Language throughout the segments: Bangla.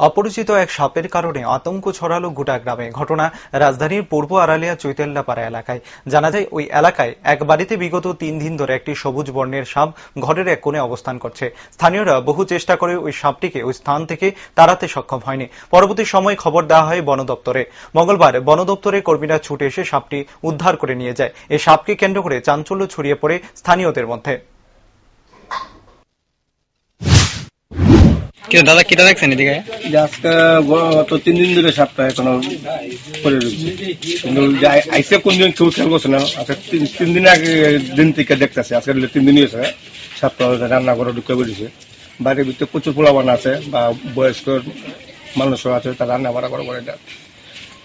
অপরিচিত এক সাপের কারণে আতঙ্ক ছড়ালো গোটা গ্রামে। ঘটনা রাজধানীর পূর্ব আড়ালিয়া চৈতাল্যাপাড়া এলাকায়। জানা যায়, ওই এলাকায় এক বাড়িতে বিগত 3 দিন ধরে একটি সবুজ বর্ণের সাপ ঘরের এক কোণে অবস্থান করছে। স্থানীয়রা বহু চেষ্টা করে ওই সাপটিকে ওই স্থান থেকে তাড়াতে সক্ষম হয়নি। পরবর্তী সময় খবর দেওয়া হয় বন দপ্তরে। মঙ্গলবার বন দপ্তরের কর্মীরা ছুটে এসে সাপটি উদ্ধার করে নিয়ে যায়। এই সাপকে কেন্দ্র করে চাঞ্চল্য ছড়িয়ে পড়ে স্থানীয়দের মধ্যে। দাদা কিটা দেখছেন এদিকে? আজকে গত 3 দিন ধরে সাপটা এখনো পড়ে রয়েছে, কিন্তু আইসে কোন দিন কেউ খেয়াল করছে না। আচ্ছা 3 দিন আগে দিন থেকে দেখতেছে, আজকে 3 দিনই হয়েছে সাপটা রান্না করে ঢুকে পড়েছে। বাড়ির ভিতরে প্রচুর পোলাবান আছে বা বয়স্ক মানুষও আছে, তারা রান্না বাড়া করে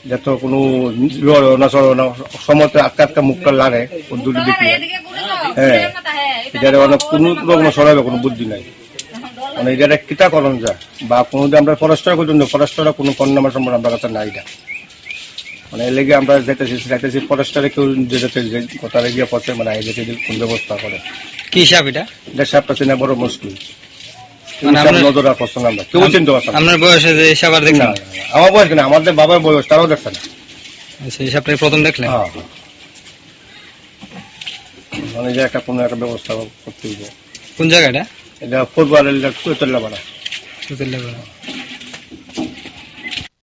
যত কোনো সময় আটকা মুখটা লাড়ে দুটো দেখলে। হ্যাঁ, এটা অনেক কোনো সরাবে কোনো বুদ্ধি নাই। মানে এটা কিতা করণ যায় বা কোনো আমরা ফরেস্টার পর্যন্ত ফরেস্টাররা কোনো ফোন নাম্বার সম্পর্কে আমরা কাছে নাই। মানে এর লেগে আমরা যাইতেছি ফরেস্টারে কেউ যেতে কথা গিয়ে পড়ছে, মানে এদেরকে কোন ব্যবস্থা করে। কি সাপ এটা? এটা সাপটা চেনা বড় মুশকিল, নজর রাখছ না। আমরা কেউ চিনতে পারতাম। আপনার বয়সে যে সাপ আর দেখছেন? আমার বয়স কিনা, আমাদের বাবার বয়স, তারাও দেখছে না। সেই সাপটা প্রথম দেখলেন? হ্যাঁ, মানে যে একটা কোনো একটা ব্যবস্থা করতে হবে। কোন জায়গাটা? এটা ফুটবল চৈতাল্যাপাড়া।